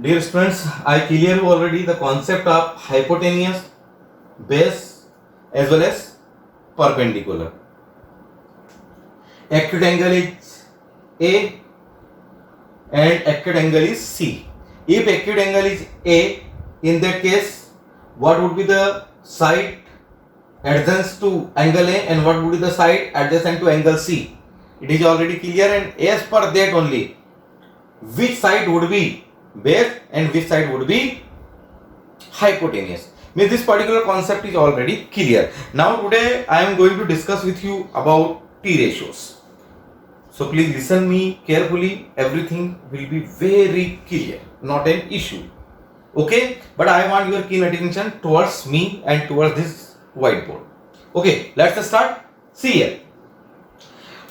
Dear students, I clear you already the concept of hypotenuse, base as well as perpendicular. Acute angle is A and acute angle is C. If acute angle is A, in that case, what would be the side adjacent to angle A and what would be the side adjacent to angle C? It is already clear, and as per that only, which side would be base and which side would be hypotenuse. Means this particular concept is already clear. Now today I am going to discuss with you about T ratios. So please listen me carefully. Everything will be very clear, not an issue. Okay, but I want your keen attention towards me and towards this whiteboard. Okay, let's start. See here.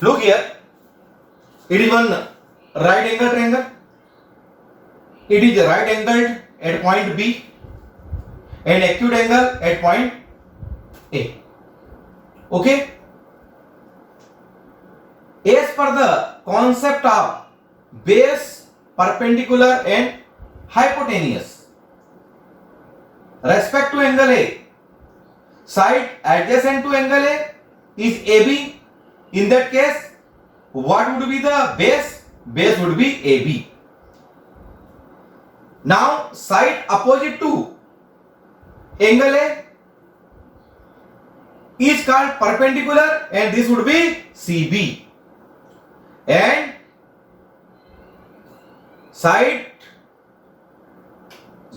Look here. It is one right angle triangle. It is right angled at point B and acute angle at point A. Okay. As per the concept of base, perpendicular and hypotenuse, respect to angle A, side adjacent to angle A is AB. In that case, what would be the base? Base would be AB. Now, side opposite to angle A is called perpendicular and this would be CB. And side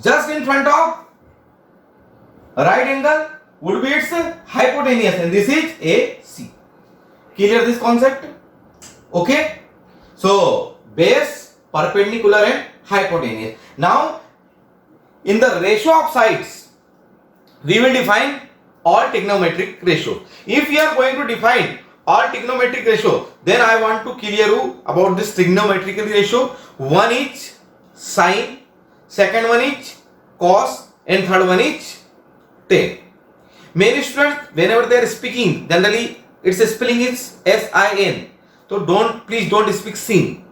just in front of right angle would be its hypotenuse and this is AC. Clear this concept? Okay. So, base, perpendicular and hypotenuse. Now, in the ratio of sides, we will define all trigonometric ratio. If we are going to define all trigonometric ratio, then I want to clear you about this trigonometric ratio. One is sine, second one is cos, and third one is tan. Many students, whenever they are speaking, generally its spelling is sin. So please don't speak sin.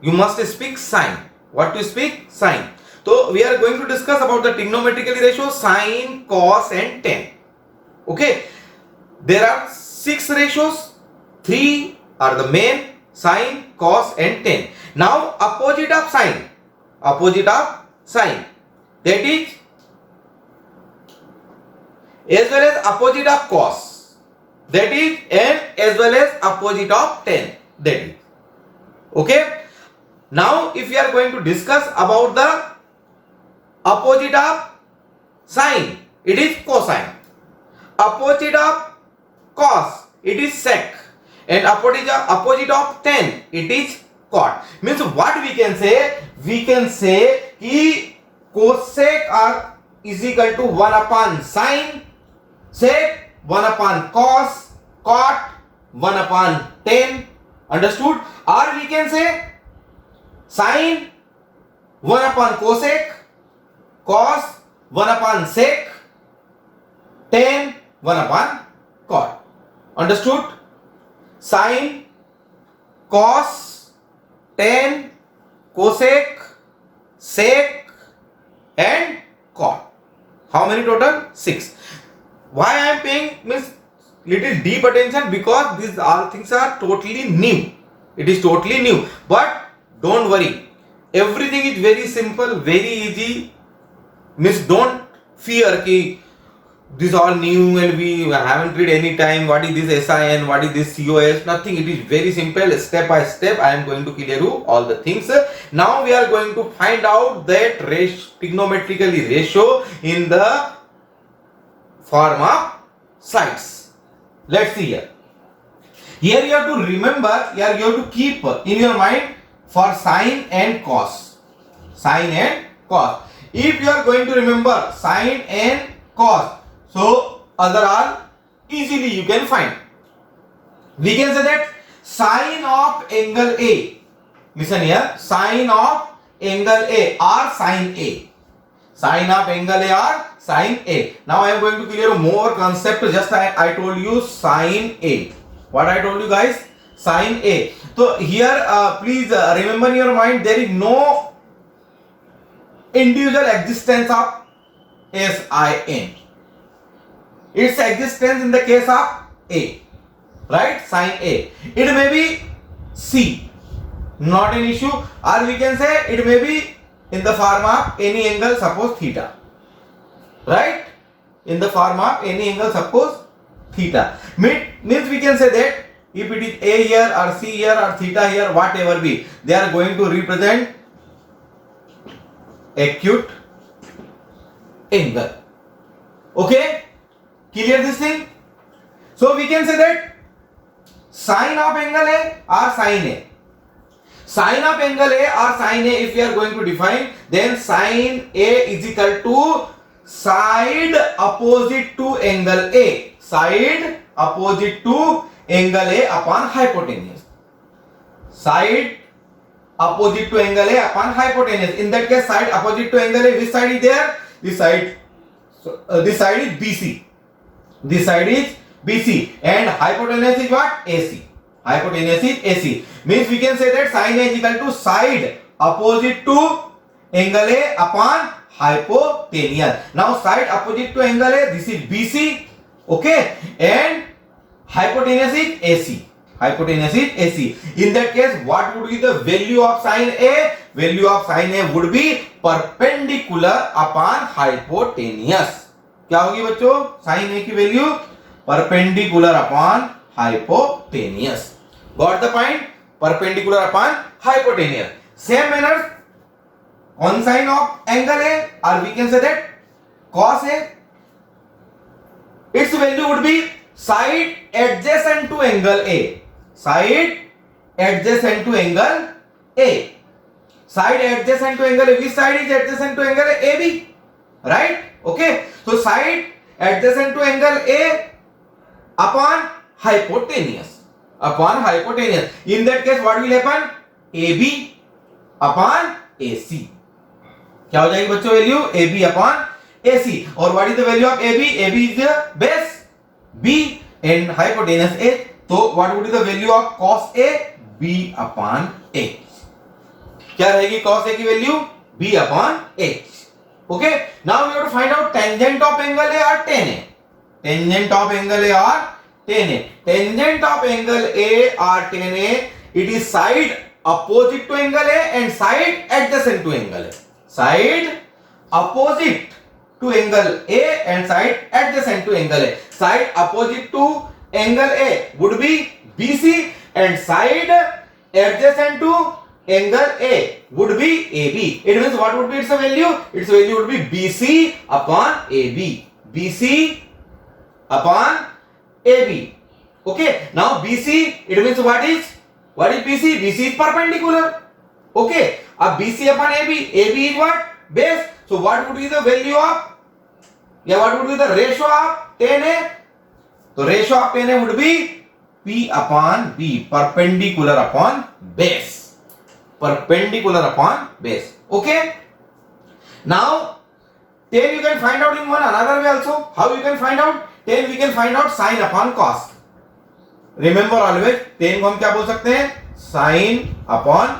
You must speak sine. What to speak? Sine. So we are going to discuss about the trigonometric ratio, sine, cos, and tan. Okay. There are 6 ratios. 3 are the main: sine, cos, and tan. Now opposite of sine, that is as well as opposite of cos, that is, and as well as opposite of tan, that is. Okay. Now if we are going to discuss about the opposite of sine, it is cosine. Opposite of cos, it is sec. And opposite of tan, it is cot. Means what we can say? We can say कि cosec are is equal to 1 upon sine, sec 1 upon cos, cot 1 upon tan. Understood? Or we can say sine 1 upon cosec, cos 1 upon sec, tan 1 upon cot. Understood? Sine, cos, tan, cosec, sec and cot. How many total? 6. Why I am paying means little deep attention? Because these all things are totally new. It is totally new. But don't worry. Everything is very simple, very easy. Means don't fear ki this is all new and we haven't read any time. What is this SIN? What is this COS? Nothing. It is very simple. Step by step, I am going to clear you all the things. Now we are going to find out that trigonometrically ratio in the form of sides. Let's see here. Here you have to remember. Here you have to keep in your mind for sine and cos. Sine and cos. If you are going to remember sine and cos, so other are easily you can find. We can say that sine of angle A. Listen here. Sine of angle A or sine A. Sine of angle A or sine A. Now I am going to clear more concept. Just I told you sine A. What I told you guys? Sine A. So here please remember in your mind there is no individual existence of sin. Its existence in the case of A, right? Sin A. It may be C, not an issue, or we can say it may be in the form of any angle, suppose theta, right? In the form of any angle, suppose theta. Means we can say that if it is A here or C here or theta here, whatever be, they are going to represent acute angle. Okay, clear this thing? So we can say that sine of angle A or sine A. Sine of angle A or sine A, if we are going to define, then sine A is equal to side opposite to angle A. Side opposite to angle A upon hypotenuse. Side opposite to angle A upon hypotenuse. In that case, side opposite to angle A, which side is there? This side. So this side is BC. This side is BC, and hypotenuse is what? AC. Hypotenuse is AC. Means we can say that sine A is equal to side opposite to angle A upon hypotenuse. Now side opposite to angle A, this is BC, okay, and hypotenuse is AC. Hypotenuse is AC. In that case, what would be the value of sine A? Value of sine A would be perpendicular upon hypotenuse. क्या होगी बच्चों? sin A की value perpendicular upon hypotenuse. Got the point? Perpendicular upon hypotenuse. Same manner, cosine of angle A, or we can say that cos A, its value would be side adjacent to angle A. Side adjacent to angle A. Side adjacent to angle A. Which side is adjacent to angle AB? Right? Okay. So side adjacent to angle A upon hypotenuse. Upon hypotenuse. In that case, what will happen? AB upon AC. क्या हो जाएगी बच्चों value? AB upon AC. और what is the value of AB? AB is the base B and hypotenuse A. So what would be the value of cos A? B upon H. क्या रहेगी cos A की value? B upon H. Okay. Now we have to find out tangent of angle A or tan A. Tangent of angle A or tan A. Tangent of angle A or tan A, it is side opposite to angle A and side adjacent to angle A. Side opposite to angle A and side adjacent to angle A. Side opposite to angle A would be BC and side adjacent to angle A would be AB. It means what would be its value? Its value would be BC upon AB. BC upon AB. Okay. Now BC, it means what is BC? BC is perpendicular. Okay. Now BC upon AB. AB is what? Base. So what would be the value of? What would be the ratio of tan A? So ratio of tan A would be P upon B. Perpendicular upon base. Perpendicular upon base. Okay. Now tan you can find out in one another way also. How you can find out? Tan we can find out sine upon cos. Remember always tan को हम क्या बोल सकते हैं? Sine upon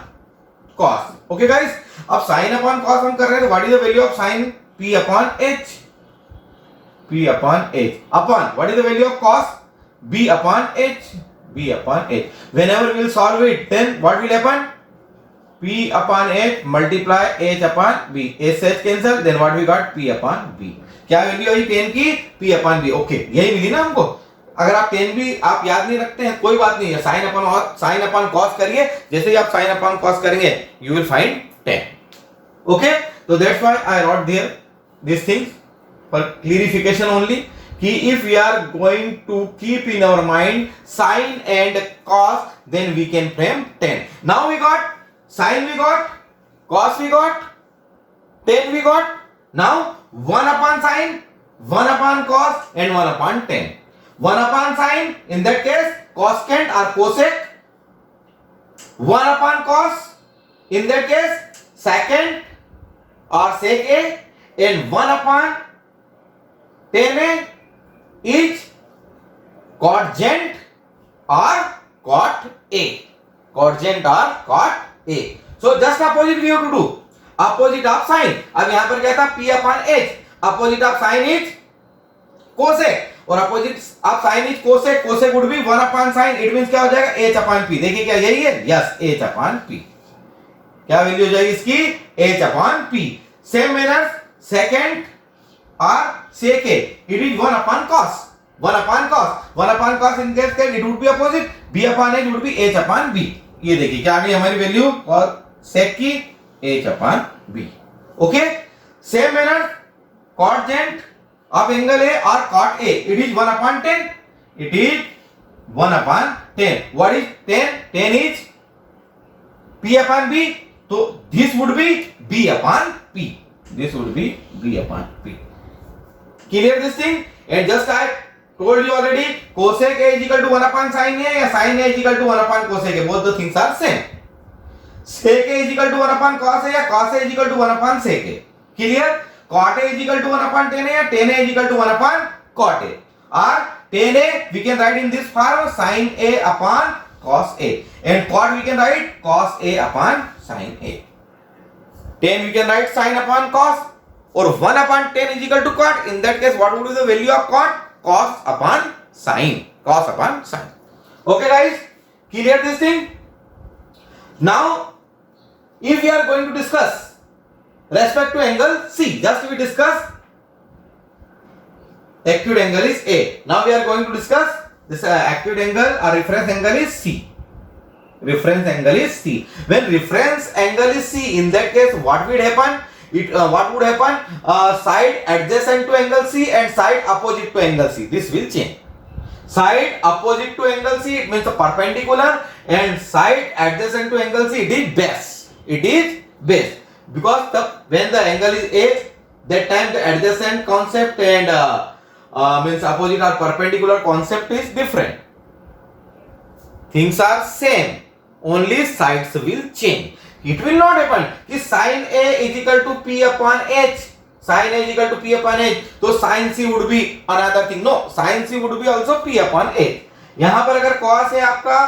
cos. Okay guys. अब sine upon cos हम कर रहे हैं. What is the value of sine? P upon H. P upon H. Upon what is the value of cos? B upon H. B upon H. Whenever we will solve it, then what will happen? P upon H multiply H upon B. H से H cancel. Then what we got? P upon B. क्या value आई tan की? P upon B. Okay यही मिली ना हमको. अगर आप tan भी आप याद नहीं रखते हैं कोई बात नहीं है. sin upon cos करिए. जैसे ही आप sin upon cos करेंगे you will find tan. Okay. So that's why I wrote there these things for clarification only. कि if we are going to keep in our mind sin and cos, then we can frame tan. Now we got sin, we got cos, we got tan, we got. Now 1 upon sin, 1 upon cos and 1 upon tan. 1 upon sin, in that case cosecant or cosec. 1 upon cos, in that case secant or sec A, and 1 upon tan A is cotangent or cot A. Cotangent or cot A. So just opposite we have to do. Opposite of sine. अब यहां पर क्या था, P upon H, opposite of sine is cosec, और opposite of sine is cosec, cosec would be 1 upon sine, it means क्या हो जाएगा, H upon P। देखिए क्या यही है, यस, H अपॉन P। क्या वैल्यू हो जाएगी इसकी, H upon P। Same manner second और sec A, it is 1 upon cos, 1 upon cos, 1 upon cos in this case it would be opposite, B upon H would be H upon B। ये देखिए क्या आ गई हमारी value, और sec की H upon B। Okay, same manner cotangent of angle A or cot A, it is 1 upon 10, it is 1 upon 10। what is 10, 10 is P upon B, तो this would be B upon P, this would be B upon P। Clear this thing? And just I told you already, cosec A is equal to 1 upon sin A, या sin A is equal to 1 upon cosec A, both the things are same। sec A is equal to 1 upon cos A, या cos A is equal to 1 upon sec A। Clear? cot A is equal to 1 upon tan A, या tan A is equal to 1 upon cot A, or tan A we can write in this form sin A upon cos A, and cot we can write cos A upon sin A। tan we can write sin upon cos, or 1 upon 10 is equal to cot। in that case what would be the value of cot, cos upon sin, cos upon sin। okay guys, clear this thing? now if we are going to discuss respect to angle C, just we discuss acute angle is A, now we are going to discuss this acute angle or reference angle is C। reference angle is C, when reference angle is C, in that case what will happen, what would happen, side adjacent to angle C and side opposite to angle C, this will change। side opposite to angle C, it means the perpendicular, and side adjacent to angle C, it is base, it is base, because when the angle is A, that time the adjacent concept and means opposite or perpendicular concept is different, things are same, only sides will change। it will not happen कि sin A is equal to P upon H, sin A is equal to P upon H, तो sin C would be another thing, no, sin C would be also P upon H। यहां पर अगर cos A आपका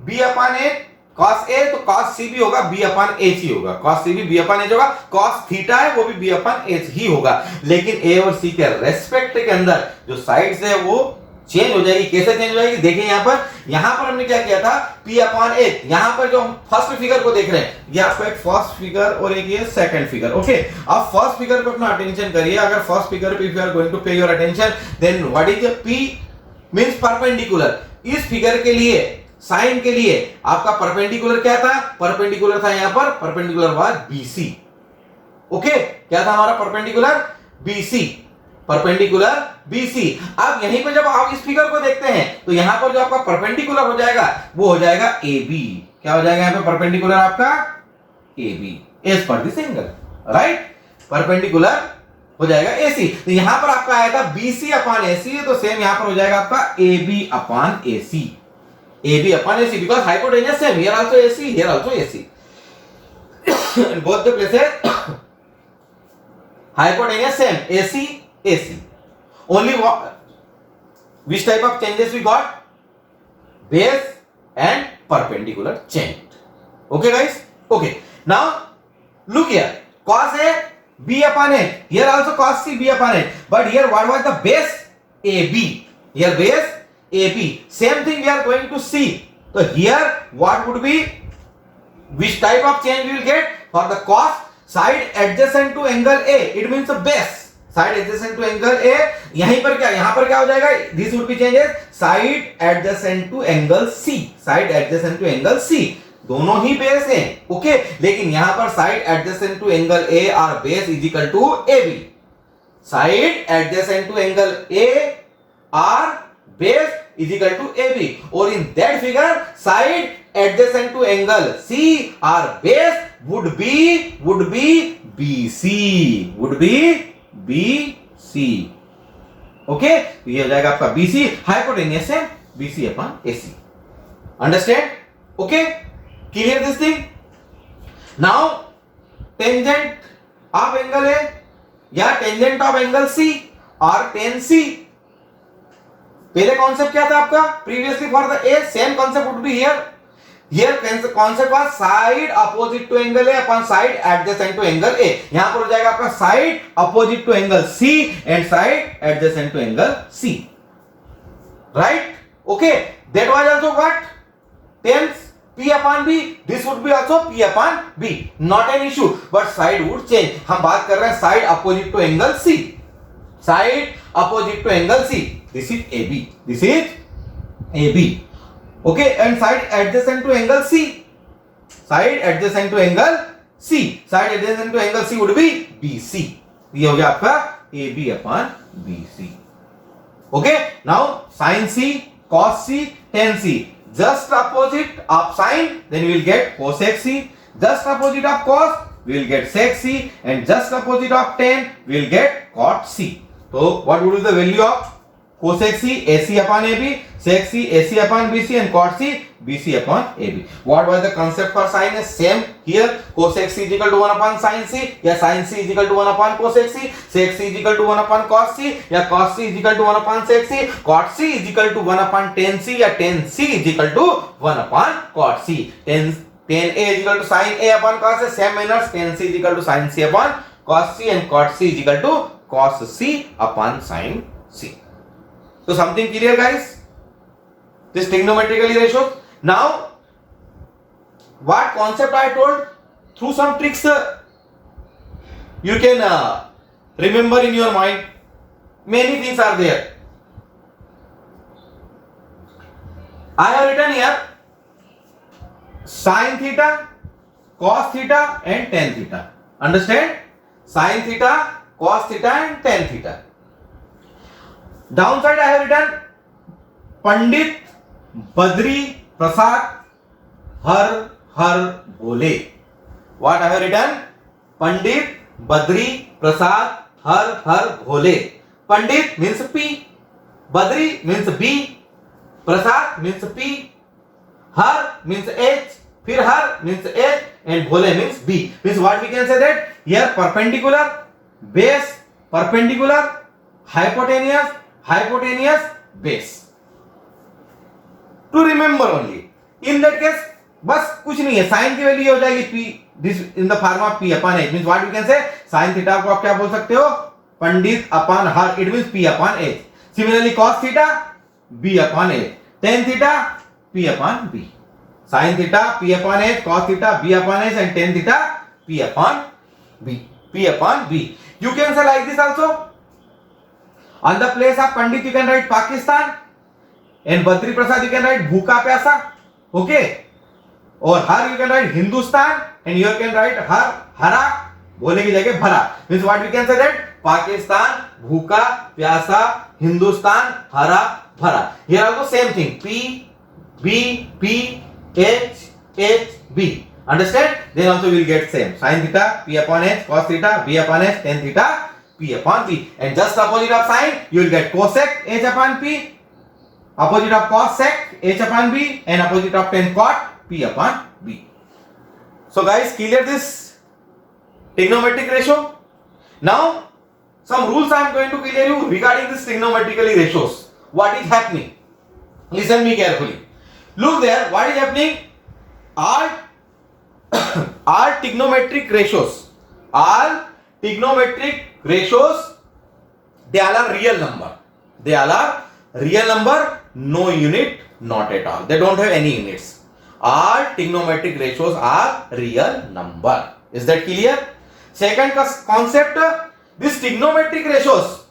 B upon H, cos A, तो cos C भी होगा B upon H ही होगा, cos C भी B upon H होगा, cos थीटा है वो भी B upon H ही होगा, लेकिन A और C के रेस्पेक्ट के अंदर जो साइड्स है वो चेंज हो जाएगी। कैसे चेंज हो जाएगी, देखिए यहां पर हमने क्या किया था, P अपॉन H, यहां पर जो हम फर्स्ट फिगर को देख रहे हैं, ये आपको एक फर्स्ट फिगर और एक ये सेकंड फिगर। ओके, अब फर्स्ट फिगर पे अपना अटेंशन करिए। अगर फर्स्ट फिगर पे if you are going to pay your attention, then what is P means perpendicular. इस फिगर के लिए साइन के लिए आपका परपेंडिकुलर क्या था, परपेंडिकुलर था यहां पर, परपेंडिकुलर वाज BC। ओके, क्या था हमारा परपेंडिकुलर, BC, परपेंडिकुलर BC। अब यहीं पर जब आप इस फिगर को देखते हैं तो यहां पर जो आपका परपेंडिकुलर हो जाएगा वो हो जाएगा AB। क्या हो जाएगा यहां पे परपेंडिकुलर आपका AB as per this angle, right, perpendicular हो जाएगा AC। तो यहां पर आपका आया था BC अपॉन AC, तो सेम यहां पर हो जाएगा आपका AB upon AC, AB upon AC, because hypotenuse same, here also AC, here also AC, in both the places hypotenuse same, AC, AC, only which type of changes we got, base and perpendicular change। okay guys, okay, now look here, cos A B upon H, here also cos C B upon H, but here what was the base, AB, here base AB, same thing we are going to see। so here what would be, which type of change we will get for the cos, side adjacent to angle A, it means the base, side adjacent to angle A, यहीं पर क्या, यहां पर क्या हो जाएगा, this would be changes, side adjacent to angle C, side adjacent to angle C, दोनों ही base हैं। ओके, लेकिन यहां पर side adjacent to angle A और base is equal to AB, side adjacent to angle A और base is equal to AB, or in that figure side adjacent to angle C or base would be BC, would be BC। Okay, तो ये हो जाएगा आपका BC, hypotenuse है BC upon AC। Understand? Okay, clear this thing? Now tangent of angle A या tangent of angle C और tan C, पहले concept क्या था आपका, previously for the A, same concept would be here, Here concept was side opposite to angle A upon side adjacent to angle A. यहां पर हो जाएगा आपका side opposite to angle C and side adjacent to angle C. Right? Okay. That was also what? Tens P upon B. This would be also P upon B. Not an issue. But side would change. हम बात कर रहे हैं side opposite to angle C. Side opposite to angle C. This is AB. This is AB. Okay, and side adjacent to angle C. Side adjacent to angle C. Side adjacent to angle C would be BC. ये हो गया आपका AB upon BC. Okay, now sin C, cos C, tan C. Just opposite of sin, then we will get cosec C. Just opposite of cos, we will get sec C, and just opposite of tan, we will get cot C. So, what would be the value of cosec C, AC upon AB, sec C, AC upon BC, and cot C, BC upon AB. What was the concept for sin is same here. Cosec C is equal to 1 upon sin C, या sin C is equal to 1 upon cosec C, sec C is equal to 1 upon cos C, या cos C is equal to 1 upon sec C, cot C is equal to 1 upon tan C, या tan C is equal to 1 upon cot C. Tan A is equal to sin A upon cos A, same manner tan C is equal to sin C upon cos C, and cot C is equal to cos C upon sin C. So something clear, guys? This trigonometrical ratios. Now, what concept I told through some tricks you can remember in your mind. Many things are there. I have written here sin theta, cos theta, and tan theta. Understand? Sin theta, cos theta, and tan theta. Downside I have written Pandit Badri Prasad Har Har Bole. What I have written? Pandit Badri Prasad Har Har Bole. Pandit means P, Badri means B, Prasad means P, Har means H, फिर Har means H, and Bole means B. Means what we can say that here perpendicular, base, perpendicular, hypotenuse, hypotenuse, base. To remember only. In that case, बस कुछ नहीं है, sign की value हो जाएगी P, this in the form of P upon H. Means what we can say, sin theta को आप क्या बोल सकते हो? पंडित upon Har, it means P upon H. Similarly, cos theta, B upon H. Tan theta, P upon B. Sin theta, P upon H, cos theta, B upon H, and tan theta, P upon B. P upon B. You can say like this also. On the place of Pandit, you can write Pakistan, and Badri Prasad you can write Bhuka Pyasa. Okay. Or Har you can write Hindustan, and here can write Har Hara. बोले की जगह भरा. Means what we can say that Pakistan, Bhuka, Pyasa, Hindustan, Hara, Bhara. Here also same thing. P, B, P, H, H, B. Understand? Then also we will get same. Sin theta, P upon H, cos theta, B upon H, tan theta, P upon P. And just opposite of sine, you will get cosec H upon P, opposite of cos sec H upon B, and opposite of tan cot P upon B. So guys, clear this trigonometric ratio? Now, some rules I am going to clear you regarding this trigonometrical ratios. What is happening? Listen me carefully. Look there, what is happening? All trigonometric ratios. All trigonometric ratios, they all are real number. They all are real number, no unit, not at all. They don't have any units. All trigonometric ratios are real number. Is that clear? Second concept, this trigonometric ratios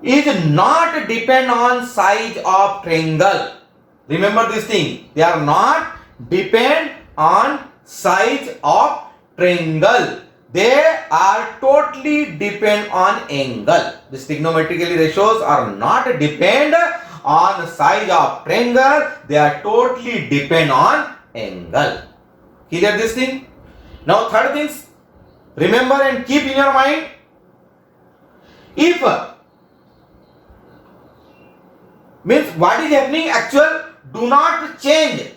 is not depend on size of triangle. Remember this thing. They are not depend on size of triangle. They are totally depend on angle. These trigonometric ratios are not depend on size of triangle. They are totally depend on angle. Clear this thing? Now third things, remember and keep in your mind. If means what is happening actual, do not change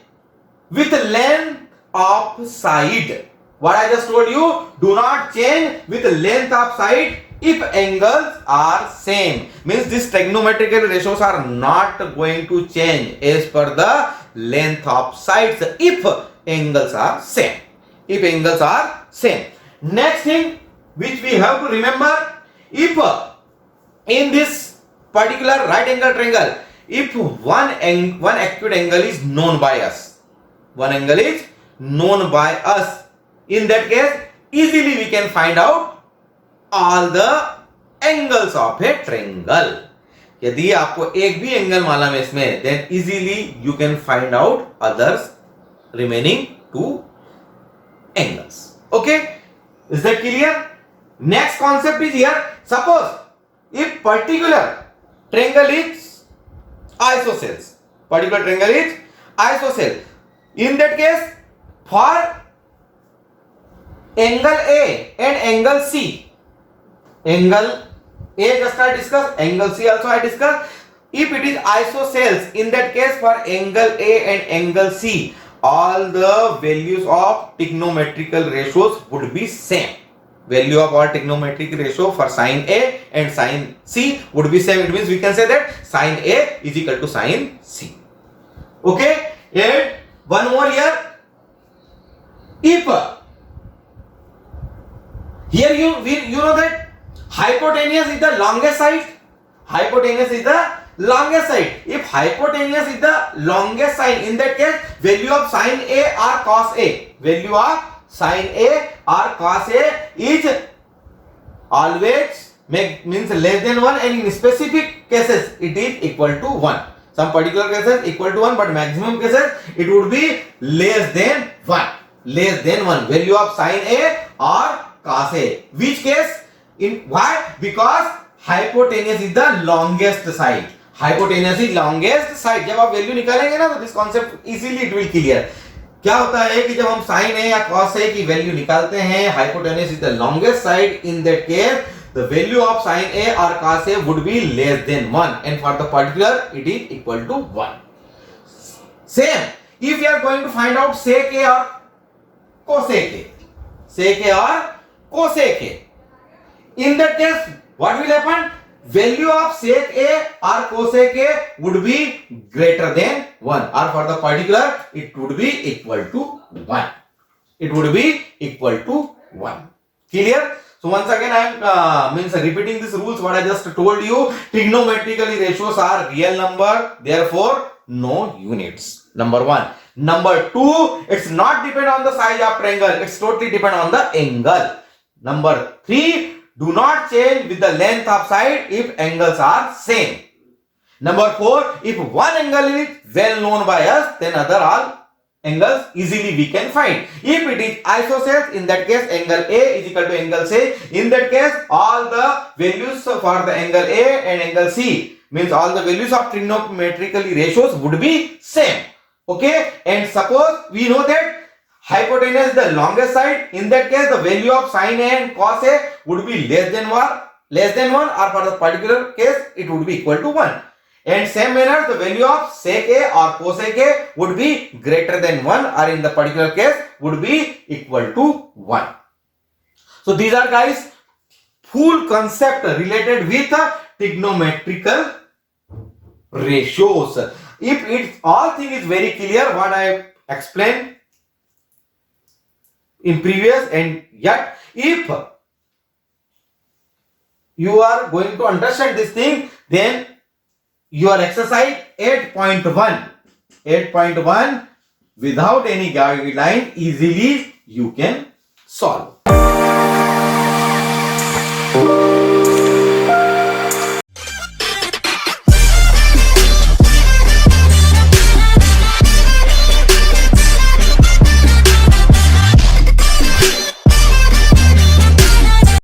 with length of side. What I just told you, do not change with length of side if angles are same, means these trigonometrical ratios are not going to change as per the length of sides if angles are same. If angles are same. Next thing which we have to remember, if in this particular right angle triangle, if one acute angle is known by us, one angle is known by us, in that case easily we can find out all the angles of a triangle. यदि आपको एक भी angle मालूम है इसमें, then easily you can find out others remaining two angles. Okay, is that clear? Next concept is here. Suppose if particular triangle is isosceles, particular triangle is isosceles, in that case for angle A and angle C, angle A just I discussed, angle C also I discussed. If it is isosceles, in that case for angle A and angle C, all the values of trigonometrical ratios would be same. Value of all trigonometric ratio for sine A and sine C would be same. It means we can say that sine A is equal to sine C. Okay, and one more here. If here you know that hypotenuse is the longest side. Hypotenuse is the longest side. If hypotenuse is the longest side, in that case value of sine A or cos A, value of sine A or cos A is always means less than 1, and in specific cases it is equal to 1. Some particular cases equal to 1, but maximum cases it would be less than 1. Less than 1 value of sine A or cos A. Which case? In why? Because hypotenuse is the longest side. Hypotenuse is longest side. जब आप value निकालेंगे ना तो this concept easily it will clear. क्या होता है कि जब हम साइन ए या कॉस ए की वैल्यू निकालते हैं, hypotenuse is the longest side, in that case the value of sine A और cos A would be less than 1, and for the particular it is equal to 1. Same if you are going to find out sec A और cosec A, sec A और cosec A, in that case what will happen? Value of sec A or cosec A would be greater than 1, or for the particular it would be equal to 1. It would be equal to 1. Clear? So once again I am means repeating these rules what I just told you. Trigonometrically ratios are real number, therefore no units. Number 1. Number 2, it's not depend on the size of triangle, it's totally depend on the angle. Number 3, do not change with the length of side if angles are same. Number 4, if one angle is well known by us, then other all angles easily we can find. If it is isosceles, in that case angle A is equal to angle C. In that case all the values for the angle A and angle C, means all the values of trigonometrically ratios would be same. Okay, and suppose we know that hypotenuse is the longest side, in that case the value of sine A and cos A would be less than 1, or for the particular case it would be equal to 1. And same manner the value of sec A or cosec A would be greater than 1, or in the particular case would be equal to 1. So these are guys full concept related with trigonometrical ratios. If it's all thing is very clear what I explained in previous, and yet if you are going to understand this thing, then your exercise 8.1 without any guideline easily you can solve.